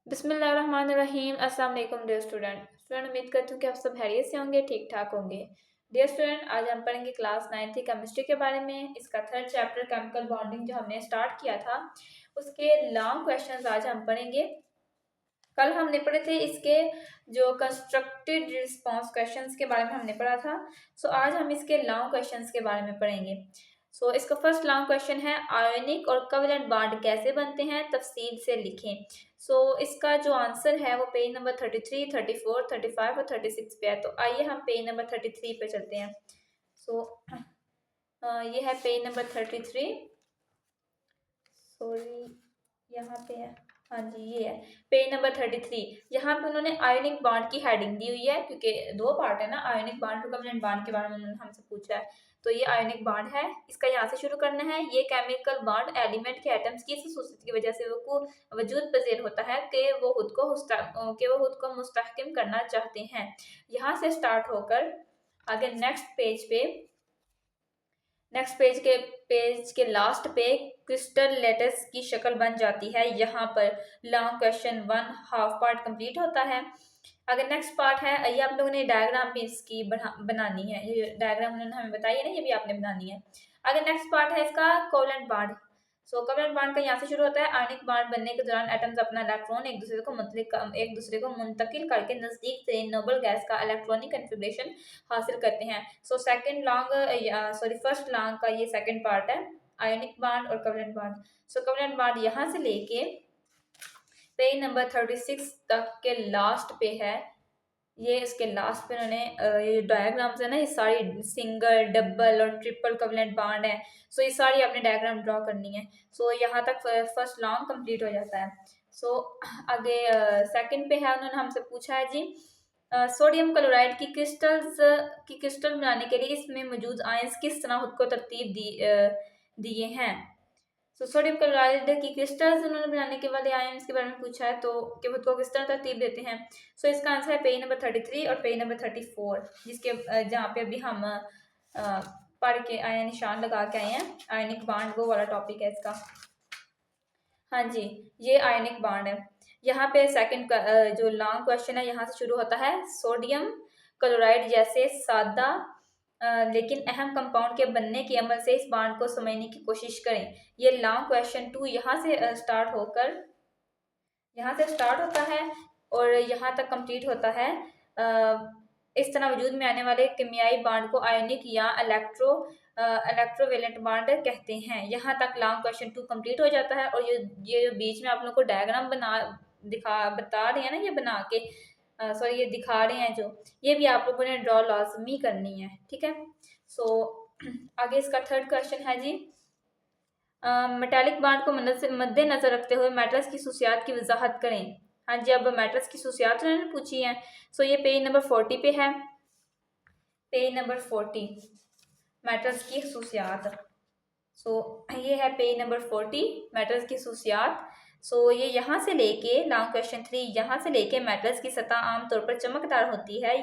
बिस्मिल्लाहिर्रहमानिर्रहीम। अस्सलाम वालेकुम डियर स्टूडेंट। उम्मीद करती हूँ कि आप सब खैरियत से होंगे, ठीक ठाक होंगे। डियर स्टूडेंट, आज हम पढ़ेंगे क्लास 9th की केमिस्ट्री के बारे में। इसका थर्ड चैप्टर केमिकल बॉन्डिंग जो हमने स्टार्ट किया था, उसके लॉन्ग क्वेश्चंस आज हम पढ़ेंगे। कल हमने पढ़े थे इसके जो कंस्ट्रक्टेड रिस्पॉन्स क्वेश्चंस के बारे में हमने पढ़ा था। सो आज हम इसके लॉन्ग क्वेश्चंस के बारे में पढ़ेंगे। इसका फर्स्ट लॉन्ग क्वेश्चन है, आयोनिक और कोवेलेंट बॉन्ड कैसे बनते हैं, तफसील से लिखें। इसका जो आंसर है वो पेज नंबर 33, 34, 35 और 36 पे है। तो आइए हम पेज नंबर 33 पे चलते हैं। ये है पेज नंबर 33। सॉरी, यहाँ पे है, हाँ जी ये है पेज नंबर 33। यहाँ पे उन्होंने आयोनिक बॉन्ड की हेडिंग दी हुई है, क्योंकि दो पार्ट है ना, आयोनिक बॉन्ड और कोवेलेंट बॉन्ड के बारे में उन्होंने हमसे पूछा है। तो ये आयोनिक बॉन्ड है, इसका यहाँ से शुरू करना है। ये केमिकल बॉन्ड एलिमेंट के एटम्स की खसूसियत की वजह से वो वजूद पजीर होता है कि वो खुद को मुस्तहकम करना चाहते हैं। यहाँ से स्टार्ट होकर आगे नेक्स्ट पेज के लास्ट पे क्रिस्टल लेटेस की शक्ल बन जाती है। यहाँ पर long question 1 half part complete होता है। अगर नेक्स्ट पार्ट है, ये आप लोगों ने डायग्राम भी इसकी बनानी है। ये डायग्राम उन्होंने हमें बताई है ना, ये भी आपने बनानी है। अगर नेक्स्ट पार्ट है इसका कोवेलेंट बॉन्ड। कोवेलेंट बॉन्ड का यहाँ से शुरू होता है। आयनिक बॉन्ड बनने के दौरान एटम्स अपना इलेक्ट्रॉन एक दूसरे को मुंतकिल करके नजदीक से नोबल गैस का इलेक्ट्रॉनिक कन्फिग्रेशन हासिल करते हैं। फर्स्ट लॉन्ग का ये सेकंड पार्ट है, आयनिक बॉन्ड और कोवेलेंट बॉन्ड। कोवेलेंट बॉन्ड यहाँ से लेके पेज नंबर 36 तक के लास्ट पे है। ये इसके लास्ट पे उन्होंने ये डायग्राम्स है ना, ये सारी सिंगल, डबल और ट्रिपल कोवेलेंट बॉन्ड है। ये सारी आपने डायग्राम ड्रॉ करनी है। यहाँ तक फर्स्ट लॉन्ग कंप्लीट हो जाता है। आगे सेकंड पे है, उन्होंने हमसे पूछा है जी, सोडियम क्लोराइड की क्रिस्टल बनाने के लिए इसमें मौजूद आयंस किस तरह खुद को तरतीब दिए हैं। सोडियम क्लोराइड की क्रिस्टल्स उन्होंने बनाने के वाले आयंस के बारे में पूछा है, तो कि खुद को किस तरह तरतीब देते हैं। इसका आंसर है पेज नंबर 33 और पेज नंबर 34, जिसके जहाँ पे अभी हम पढ़ के आए, निशान लगा के आए हैं। आयनिक बॉन्ड वो वाला टॉपिक है इसका। हाँ जी, ये आयनिक बॉन्ड है। यहाँ पे सेकंड जो लॉन्ग क्वेश्चन है, यहाँ से शुरू होता है। सोडियम क्लोराइड जैसे सादा लेकिन अहम कंपाउंड के बनने के अमल से इस बॉन्ड को समझने की कोशिश करें। ये लॉन्ग क्वेश्चन 2 यहाँ से स्टार्ट होता है और यहाँ तक कंप्लीट होता है। इस तरह वजूद में आने वाले केमियाई बॉन्ड को आयनिक या इलेक्ट्रोवेलेंट बॉन्ड कहते हैं। यहाँ तक लॉन्ग क्वेश्चन 2 कंप्लीट हो जाता है। और ये जो बीच में आप लोगों को डायग्राम बता रहे हैं ना, ये बना के ये दिखा रहे हैं, जो ये भी आप लोगों ने ड्रॉ लाजमी करनी है, ठीक है। आगे इसका थर्ड क्वेश्चन है जी, मेटालिक बॉन्ड को मद्देनजर रखते हुए मेटल्स की खसूसियात की वजाहत करें। हाँ जी, अब मेटल्स की खसूसियात उन्होंने पूछी है। ये पेज नंबर 40 पे है। पेज नंबर 40 मेटल्स की खसूसियात। ये है पेज नंबर 40 मेटल्स की खसूसियात। ये यहाँ से लेके लॉन्ग क्वेश्चन 3, यहाँ से लेके मेटल्स की सतह आमतौर पर चमकदार होती है,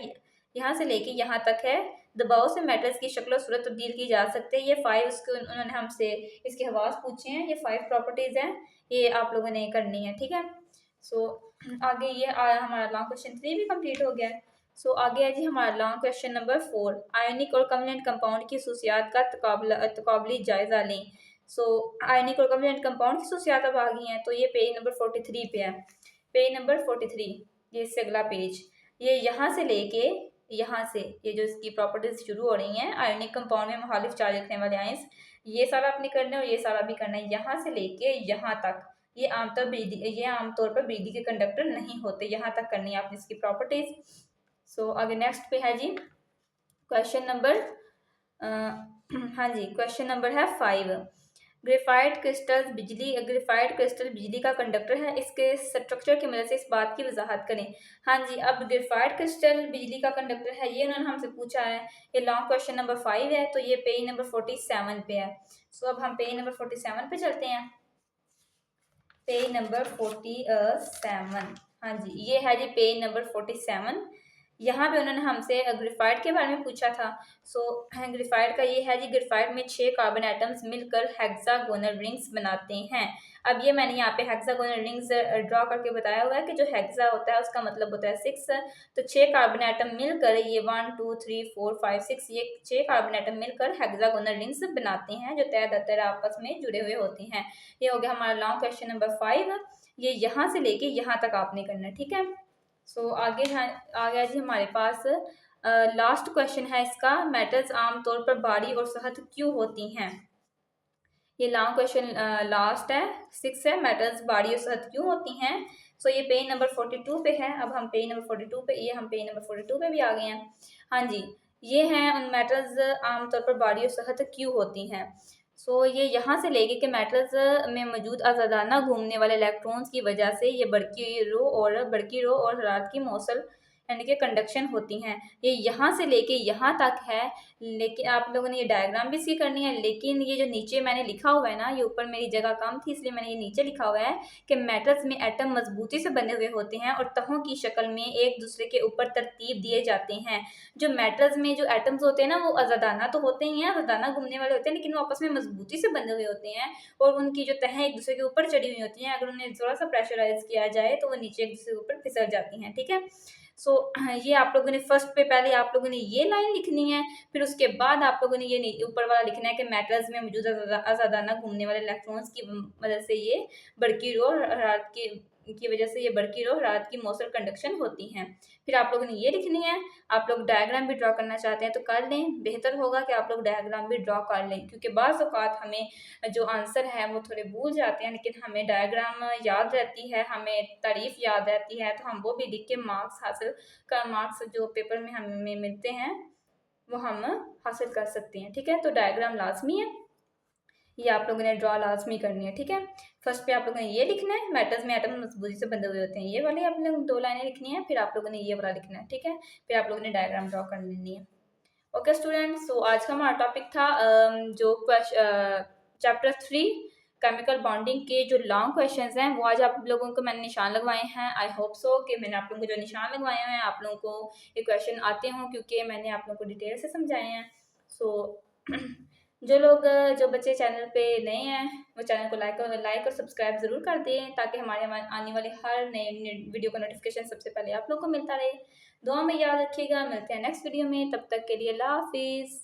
यहाँ से लेके यहाँ तक है। दबाव से मेटल्स की शक्ल सूरत तब्दील की जा सकती है। ये 5 उसके उन्होंने हमसे इसके हवास पूछे हैं। ये 5 प्रॉपर्टीज हैं, ये आप लोगों ने करनी है, ठीक है। आगे ये हमारा लॉन्ग क्वेश्चन 3 भी कंप्लीट हो गया है। आगे है जी हमारा लॉन्ग क्वेश्चन नंबर 4, आयनिक और कोवेलेंट कंपाउंड की खसूसियात का तकाबली जायजा लें। आयनिक और कोवेलेंट कंपाउंड की खसूसियात अब आ गई हैं। तो ये पेज नंबर 43 पे है। पेज नंबर 43, ये इससे अगला पेज। ये यहाँ से लेके यहाँ से ये जो इसकी प्रॉपर्टीज शुरू हो रही हैं, आयनिक कंपाउंड में मुखालिफ चार्ज रखने वाले आयंस, ये सारा आपने करना है और ये सारा भी करना है। यहाँ से लेके यहाँ तक ये आमतौर पर बिजली के कंडक्टर नहीं होते। यहाँ तक करनी है आपने इसकी प्रॉपर्टीज। आगे नेक्स्ट पे है जी क्वेश्चन नंबर हाँ जी, क्वेश्चन नंबर है 5। ग्रेफाइट क्रिस्टल बिजली का कंडक्टर है, इसके स्ट्रक्चर की मदद से इस बात की वजाहत करें। हाँ जी, अब ग्रेफाइट क्रिस्टल बिजली का कंडक्टर है, ये उन्होंने हमसे पूछा है। ये लॉन्ग क्वेश्चन नंबर 5 है, तो ये पेज नंबर 47 पे है। अब हम पेज नंबर 47 पे चलते हैं। पेज नंबर 47, हाँ जी, ये है जी पेज नंबर 47। यहाँ पे उन्होंने हमसे ग्रेफाइट के बारे में पूछा था। सो ग्रेफाइट का ये है जी, ग्रेफाइट में 6 कार्बन एटम्स मिलकर हेक्सागोनल रिंग्स बनाते हैं। अब ये मैंने यहाँ पे हेक्सागोनल रिंग्स ड्रॉ करके बताया हुआ है कि जो हेक्सा होता है उसका मतलब होता है 6। तो 6 कार्बन एटम मिलकर ये 1 2 3 4 5 6 ये 6 कार्बन एटम मिलकर हेक्सागोनल रिंग्स बनाते हैं जो तय दर आपस में जुड़े हुए होते हैं। ये हो गया हमारा लॉन्ग क्वेश्चन नंबर 5। ये यहाँ से लेके यहाँ तक आपने करना है, ठीक है। सो आगे है, आ गया जी हमारे पास लास्ट क्वेश्चन है इसका, मेटल्स आमतौर पर भारी और सख्त क्यों होती हैं। ये लॉन्ग क्वेश्चन लास्ट है, 6 है, मेटल्स भारी और सख्त क्यों होती हैं। सो ये पेज नंबर 42 पे है। अब हम पेज नंबर 42 पे, ये हम पेज नंबर 42 पे भी आ गए हैं। हाँ जी, ये हैं उन मेटल्स आमतौर पर भारी और सख्त क्यों होती हैं। सो ये यहाँ से लेके कि मेटल्स में मौजूद आज़ादाना घूमने वाले इलेक्ट्रॉन्स की वजह से ये बढ़ती रो और हरारत की मौसल यानी कि कंडक्शन होती हैं। ये यहाँ से लेके यहाँ तक है। लेकिन आप लोगों ने ये डायग्राम भी इसकी करनी है, लेकिन ये जो नीचे मैंने लिखा हुआ है ना, ये ऊपर मेरी जगह कम थी इसलिए मैंने ये नीचे लिखा हुआ है कि मेटल्स में एटम मजबूती से बने हुए होते हैं और तहों की शक्ल में एक दूसरे के ऊपर तरतीब दिए जाते हैं। जो मेटल्स में जो एटम्स होते हैं ना, वो आज़ादाना तो होते ही हैं, आज़ादाना घूमने वाले होते हैं, लेकिन वो आपस में मजबूती से बंधे हुए होते हैं और उनकी जो तहें एक दूसरे के ऊपर चढ़ी हुई होती हैं। अगर उन्हें थोड़ा सा प्रेशराइज किया जाए तो वो नीचे एक दूसरे के ऊपर फिसल जाती हैं, ठीक है। सो ये आप लोगों ने फर्स्ट पे पहले आप लोगों ने ये लाइन लिखनी है, फिर उसके बाद आप लोगों ने ये ऊपर वाला लिखना है कि मेटल्स में मौजूद आज़ादाना घूमने वाले इलेक्ट्रॉन्स की मदद से ये बढ़ती रो हरारत की वजह से ये बढ़ती रो हरारत की मौसल कंडक्शन होती हैं। फिर आप लोगों ने ये लिखनी है। आप लोग डायग्राम भी ड्रॉ करना चाहते हैं तो कर लें, बेहतर होगा कि आप लोग डायग्राम भी ड्रॉ कर लें, क्योंकि बाज़ औक़ात हमें जो आंसर है वो थोड़े भूल जाते हैं, लेकिन हमें डायग्राम याद रहती है, हमें तारीफ़ याद रहती है, तो हम वो भी लिख के मार्क्स जो पेपर में हमें मिलते हैं वो हम हासिल कर सकते हैं, ठीक है। तो डायग्राम लाजमी है, ये आप लोगों ने ड्रॉ लाजमी करनी है, ठीक है। फर्स्ट पे आप लोगों ने ये लिखना है, मेटल्स में एटम मजबूती से बंधे हुए होते हैं, ये वाली आप लोग 2 लाइनें लिखनी है, फिर आप लोगों ने ये वाला लिखना है, ठीक है। फिर आप लोगों ने डायग्राम ड्रॉ कर लेनी है। ओके स्टूडेंट, सो आज का हमारा टॉपिक था जो चैप्टर 3 केमिकल बॉन्डिंग के जो लॉन्ग क्वेश्चंस हैं वो आज आप लोगों को मैंने निशान लगवाए हैं। आई होप सो कि मैंने आप लोगों को जो निशान लगवाए हैं आप लोगों को ये क्वेश्चन आते हों, क्योंकि मैंने आप लोगों को डिटेल से समझाए हैं। सो जो बच्चे चैनल पे नए हैं वो चैनल को लाइक और सब्सक्राइब ज़रूर कर दें, ताकि हमारे आने वाले हर नए वीडियो का नोटिफिकेशन सबसे पहले आप लोगों को मिलता रहे। दुआ में याद रखिएगा, मिलते हैं नेक्स्ट वीडियो में, तब तक के लिए अल्लाह हाफिज़।